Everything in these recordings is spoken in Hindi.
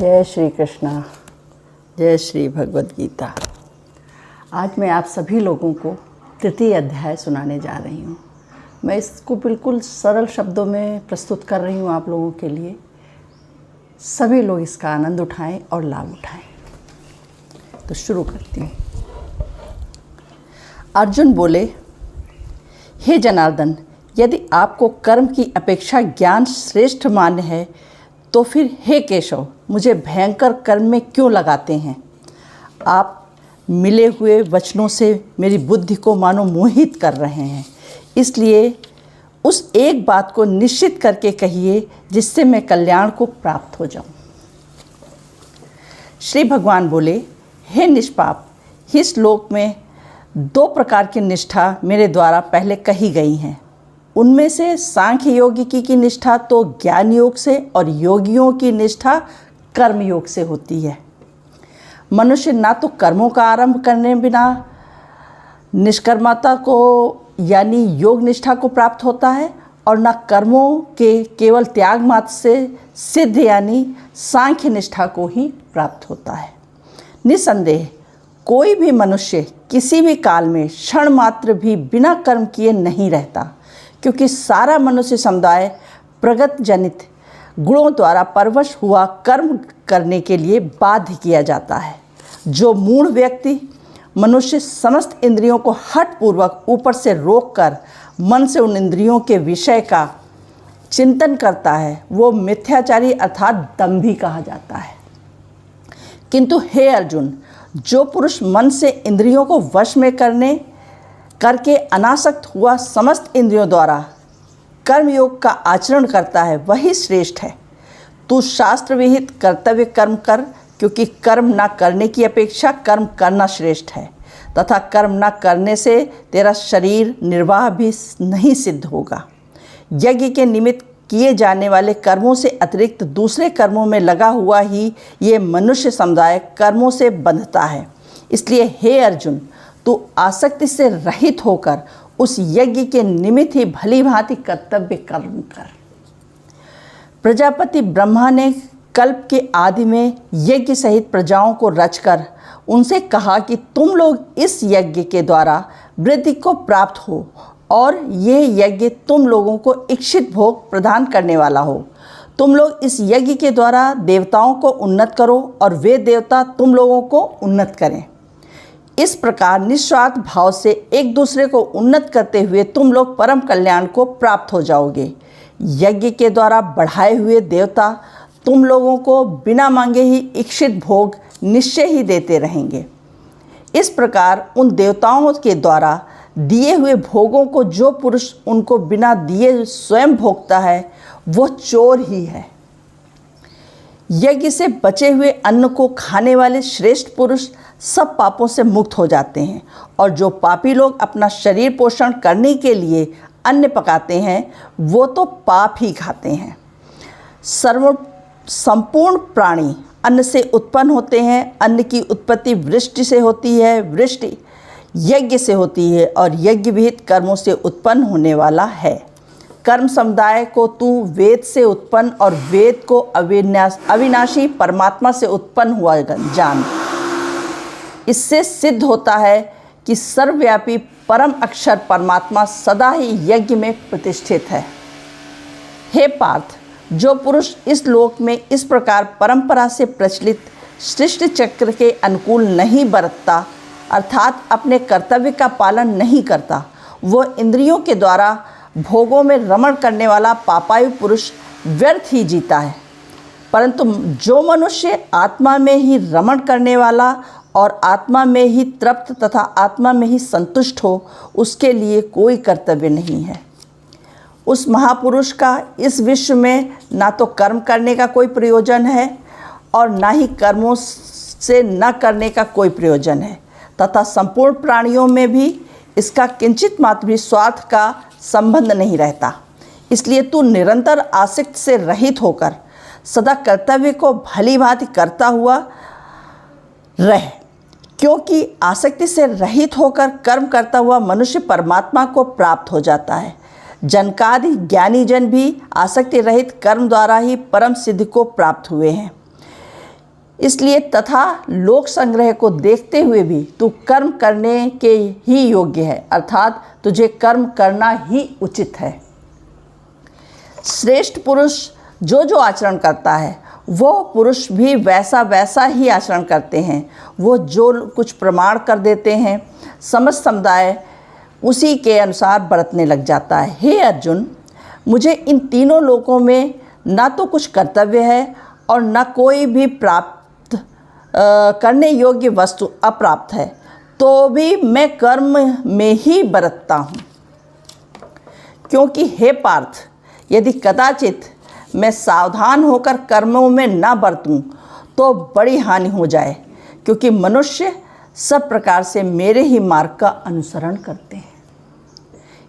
जय श्री कृष्णा, जय श्री भगवद गीता। आज मैं आप सभी लोगों को तृतीय अध्याय सुनाने जा रही हूँ। मैं इसको बिल्कुल सरल शब्दों में प्रस्तुत कर रही हूँ आप लोगों के लिए। सभी लोग इसका आनंद उठाएं और लाभ उठाएं। तो शुरू करती हूँ। अर्जुन बोले, हे जनार्दन, यदि आपको कर्म की अपेक्षा ज्ञान श्रेष्ठ मान्य है तो फिर हे केशव, मुझे भयंकर कर्म में क्यों लगाते हैं? आप मिले हुए वचनों से मेरी बुद्धि को मानो मोहित कर रहे हैं। इसलिए उस एक बात को निश्चित करके कहिए जिससे मैं कल्याण को प्राप्त हो जाऊं। श्री भगवान बोले, हे निष्पाप, इस श्लोक में 2 प्रकार की निष्ठा मेरे द्वारा पहले कही गई हैं। उनमें से सांख्य योगिकी की निष्ठा तो ज्ञान योग से और योगियों की निष्ठा कर्म योग से होती है। मनुष्य ना तो कर्मों का आरंभ करने बिना निष्कर्मता को यानी योग निष्ठा को प्राप्त होता है और ना कर्मों के केवल त्याग मात्र से सिद्ध यानी सांख्य निष्ठा को ही प्राप्त होता है। निसंदेह कोई भी मनुष्य किसी भी काल में क्षण मात्र भी बिना कर्म किए नहीं रहता, क्योंकि सारा मनुष्य समुदाय प्रगत जनित गुणों द्वारा परवश हुआ कर्म करने के लिए बाध्य किया जाता है। जो मूढ़ व्यक्ति मनुष्य समस्त इंद्रियों को हठपूर्वक ऊपर से रोककर मन से उन इंद्रियों के विषय का चिंतन करता है, वो मिथ्याचारी अर्थात दंभी कहा जाता है। किंतु हे अर्जुन, जो पुरुष मन से इंद्रियों को वश में करके अनासक्त हुआ समस्त इंद्रियों द्वारा कर्मयोग का आचरण करता है, वही श्रेष्ठ है। तू शास्त्र विहित कर्तव्य कर्म कर, क्योंकि कर्म न करने की अपेक्षा कर्म करना श्रेष्ठ है, तथा कर्म न करने से तेरा शरीर निर्वाह भी नहीं सिद्ध होगा। यज्ञ के निमित्त किए जाने वाले कर्मों से अतिरिक्त दूसरे कर्मों में लगा हुआ ही ये मनुष्य समुदाय कर्मों से बंधता है। इसलिए हे अर्जुन, तू आसक्ति से रहित होकर उस यज्ञ के निमित्त ही भली भांति कर्तव्य कर्म कर। प्रजापति ब्रह्मा ने कल्प के आदि में यज्ञ सहित प्रजाओं को रचकर उनसे कहा कि तुम लोग इस यज्ञ के द्वारा वृद्धि को प्राप्त हो और यह यज्ञ तुम लोगों को इच्छित भोग प्रदान करने वाला हो। तुम लोग इस यज्ञ के द्वारा देवताओं को उन्नत करो और वे देवता तुम लोगों को उन्नत करें। इस प्रकार निस्वार्थ भाव से एक दूसरे को उन्नत करते हुए तुम लोग परम कल्याण को प्राप्त हो जाओगे। यज्ञ के द्वारा बढ़ाए हुए देवता तुम लोगों को बिना मांगे ही इच्छित भोग निश्चय ही देते रहेंगे। इस प्रकार उन देवताओं के द्वारा दिए हुए भोगों को जो पुरुष उनको बिना दिए स्वयं भोगता है, वो चोर ही है। यज्ञ से बचे हुए अन्न को खाने वाले श्रेष्ठ पुरुष सब पापों से मुक्त हो जाते हैं, और जो पापी लोग अपना शरीर पोषण करने के लिए अन्न पकाते हैं, वो तो पाप ही खाते हैं। संपूर्ण प्राणी अन्न से उत्पन्न होते हैं। अन्न की उत्पत्ति वृष्टि से होती है, वृष्टि यज्ञ से होती है, और यज्ञ विहित कर्मों से उत्पन्न होने वाला है। कर्म समुदाय को तू वेद से उत्पन्न और वेद को अविनाशी परमात्मा से उत्पन्न हुआ जान। इससे सिद्ध होता है कि सर्वव्यापी परम अक्षर परमात्मा सदा ही यज्ञ में प्रतिष्ठित है। हे पार्थ, जो पुरुष इस लोक में इस प्रकार परंपरा से प्रचलित सृष्टि चक्र के अनुकूल नहीं बरतता, अर्थात अपने कर्तव्य का पालन नहीं करता, वो इंद्रियों के द्वारा भोगों में रमण करने वाला पापायु पुरुष व्यर्थ ही जीता है। परंतु जो मनुष्य आत्मा में ही रमण करने वाला और आत्मा में ही तृप्त तथा आत्मा में ही संतुष्ट हो, उसके लिए कोई कर्तव्य नहीं है। उस महापुरुष का इस विश्व में ना तो कर्म करने का कोई प्रयोजन है और ना ही कर्मों से न करने का कोई प्रयोजन है, तथा संपूर्ण प्राणियों में भी इसका किंचित मात्र भी स्वार्थ का संबंध नहीं रहता। इसलिए तू निरंतर आसक्ति से रहित होकर सदा कर्तव्य को भली भांति करता हुआ रह, क्योंकि आसक्ति से रहित होकर कर्म करता हुआ मनुष्य परमात्मा को प्राप्त हो जाता है। जनकादि ज्ञानी जन भी आसक्ति रहित कर्म द्वारा ही परम सिद्धि को प्राप्त हुए हैं। इसलिए तथा लोक संग्रह को देखते हुए भी तू कर्म करने के ही योग्य है, अर्थात तुझे कर्म करना ही उचित है। श्रेष्ठ पुरुष जो जो आचरण करता है वो पुरुष भी वैसा वैसा ही आचरण करते हैं। वो जो कुछ प्रमाण कर देते हैं समस्त समुदाय उसी के अनुसार बरतने लग जाता है। हे अर्जुन, मुझे इन तीनों लोकों में ना तो कुछ कर्तव्य है और न कोई भी प्राप्त करने योग्य वस्तु अप्राप्त है, तो भी मैं कर्म में ही बरतता हूँ। क्योंकि हे पार्थ, यदि कदाचित मैं सावधान होकर कर्मों में न बरतूं तो बड़ी हानि हो जाए, क्योंकि मनुष्य सब प्रकार से मेरे ही मार्ग का अनुसरण करते हैं।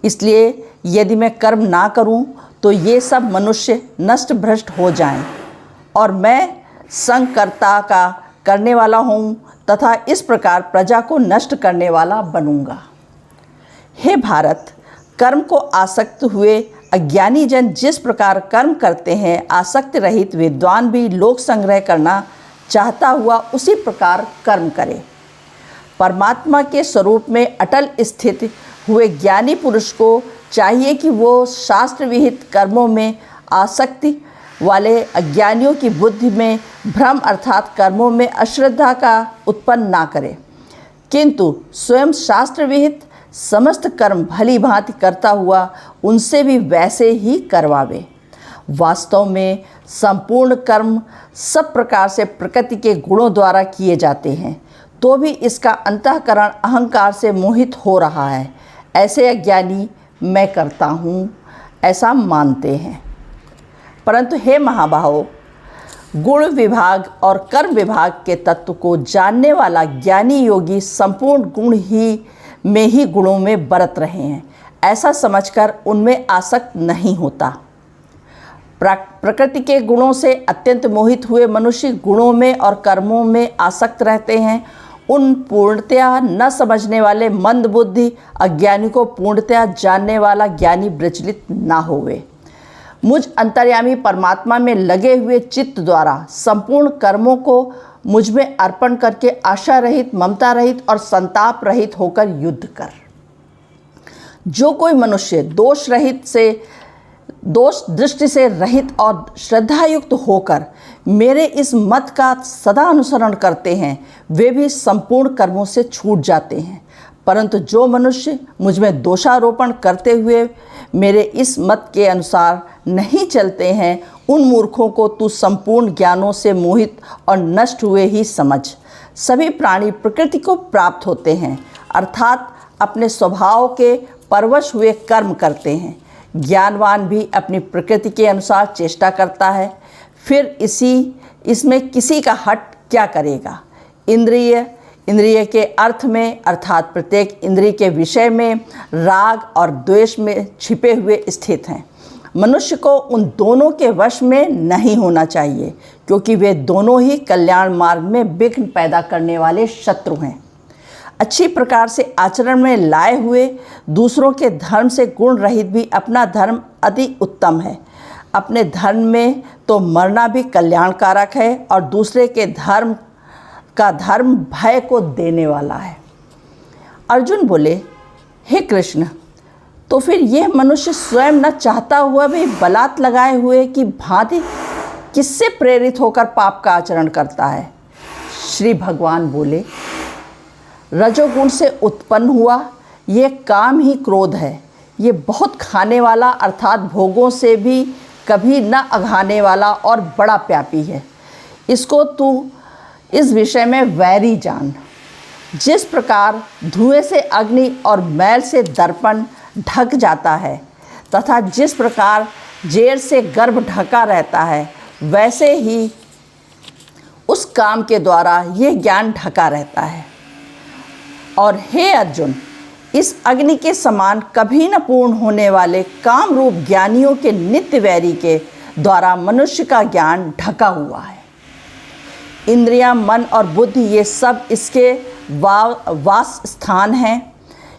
इसलिए यदि मैं कर्म ना करूं तो ये सब मनुष्य नष्ट भ्रष्ट हो जाएं और मैं संकर्ता का करने वाला हूँ तथा इस प्रकार प्रजा को नष्ट करने वाला बनूंगा। हे भारत, कर्म को आसक्त हुए अज्ञानी जन जिस प्रकार कर्म करते हैं, आसक्त रहित विद्वान भी लोक संग्रह करना चाहता हुआ उसी प्रकार कर्म करे। परमात्मा के स्वरूप में अटल स्थित हुए ज्ञानी पुरुष को चाहिए कि वो शास्त्र विहित कर्मों में आसक्ति वाले अज्ञानियों की बुद्धि में भ्रम अर्थात कर्मों में अश्रद्धा का उत्पन्न ना करे, किंतु स्वयं शास्त्र विहित समस्त कर्म भली भांति करता हुआ उनसे भी वैसे ही करवावे। वास्तव में संपूर्ण कर्म सब प्रकार से प्रकृति के गुणों द्वारा किए जाते हैं, तो भी इसका अंतःकरण अहंकार से मोहित हो रहा है। ऐसे अज्ञानी मैं करता हूँ ऐसा मानते हैं। परंतु हे महाबाहो, गुण विभाग और कर्म विभाग के तत्व को जानने वाला ज्ञानी योगी संपूर्ण गुण ही में ही गुणों में बरत रहे हैं, ऐसा समझकर उनमें आसक्त नहीं होता। प्रकृति के गुणों से अत्यंत मोहित हुए मनुष्य गुणों में और कर्मों में आसक्त रहते हैं। उन पूर्णतया न समझने वाले मंद बुद्धि अज्ञानी को पूर्णतया जानने वाला ज्ञानी विचलित ना होवे। मुझ अंतर्यामी परमात्मा में लगे हुए चित्त द्वारा संपूर्ण कर्मों को मुझ में अर्पण करके आशा रहित, ममता रहित और संताप रहित होकर युद्ध कर। जो कोई मनुष्य दोष दृष्टि से रहित और श्रद्धायुक्त होकर मेरे इस मत का सदा अनुसरण करते हैं, वे भी संपूर्ण कर्मों से छूट जाते हैं। परंतु जो मनुष्य मुझ में दोषारोपण करते हुए मेरे इस मत के अनुसार नहीं चलते हैं, उन मूर्खों को तू संपूर्ण ज्ञानों से मोहित और नष्ट हुए ही समझ। सभी प्राणी प्रकृति को प्राप्त होते हैं, अर्थात अपने स्वभाव के परवश हुए कर्म करते हैं। ज्ञानवान भी अपनी प्रकृति के अनुसार चेष्टा करता है, फिर इसमें किसी का हट क्या करेगा। इंद्रिय के अर्थ में अर्थात प्रत्येक इंद्रिय के विषय में राग और द्वेष में छिपे हुए स्थित हैं। मनुष्य को उन दोनों के वश में नहीं होना चाहिए, क्योंकि वे दोनों ही कल्याण मार्ग में विघ्न पैदा करने वाले शत्रु हैं। अच्छी प्रकार से आचरण में लाए हुए दूसरों के धर्म से गुण रहित भी अपना धर्म अति उत्तम है। अपने धर्म में तो मरना भी कल्याणकारक है और दूसरे के धर्म का धर्म भय को देने वाला है। अर्जुन बोले, हे कृष्ण, तो फिर यह मनुष्य स्वयं न चाहता हुआ भी बलात् लगाए हुए की भांति किससे प्रेरित होकर पाप का आचरण करता है। श्री भगवान बोले, रजोगुण से उत्पन्न हुआ ये काम ही क्रोध है। ये बहुत खाने वाला अर्थात भोगों से भी कभी न अघाने वाला और बड़ा प्यापी है। इसको तू इस विषय में वैरी जान। जिस प्रकार धुएं से अग्नि और मैल से दर्पण ढक जाता है तथा जिस प्रकार जेर से गर्भ ढका रहता है, वैसे ही उस काम के द्वारा यह ज्ञान ढका रहता है। और हे अर्जुन, इस अग्नि के समान कभी न पूर्ण होने वाले काम रूप ज्ञानियों के नित्य वैरी के द्वारा मनुष्य का ज्ञान ढका हुआ है। इंद्रियां, मन और बुद्धि ये सब इसके वास स्थान हैं।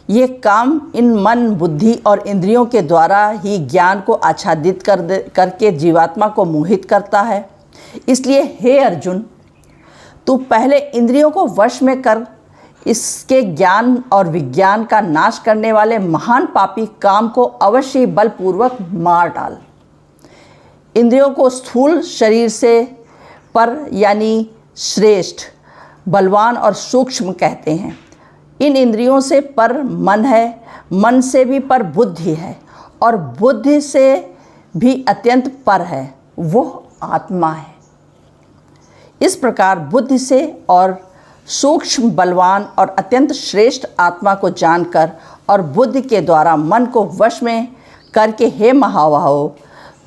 ये काम इन मन, बुद्धि और इंद्रियों के द्वारा ही ज्ञान को आच्छादित करके जीवात्मा को मोहित करता है। इसलिए हे अर्जुन, तू पहले इंद्रियों को वश में कर इसके ज्ञान और विज्ञान का नाश करने वाले महान पापी काम को अवश्य बलपूर्वक मार डाल। इंद्रियों को स्थूल शरीर से पर यानी श्रेष्ठ, बलवान और सूक्ष्म कहते हैं। इन इंद्रियों से पर मन है, मन से भी पर बुद्धि है और बुद्धि से भी अत्यंत पर है, वो आत्मा है। इस प्रकार बुद्धि से और सूक्ष्म, बलवान और अत्यंत श्रेष्ठ आत्मा को जानकर और बुद्धि के द्वारा मन को वश में करके हे महाबाहो,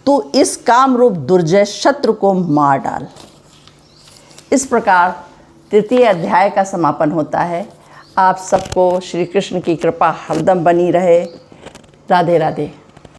तू इस काम रूप दुर्जय शत्रु को मार डाल। इस प्रकार तृतीय अध्याय का समापन होता है। आप सबको श्री कृष्ण की कृपा हरदम बनी रहे। राधे राधे।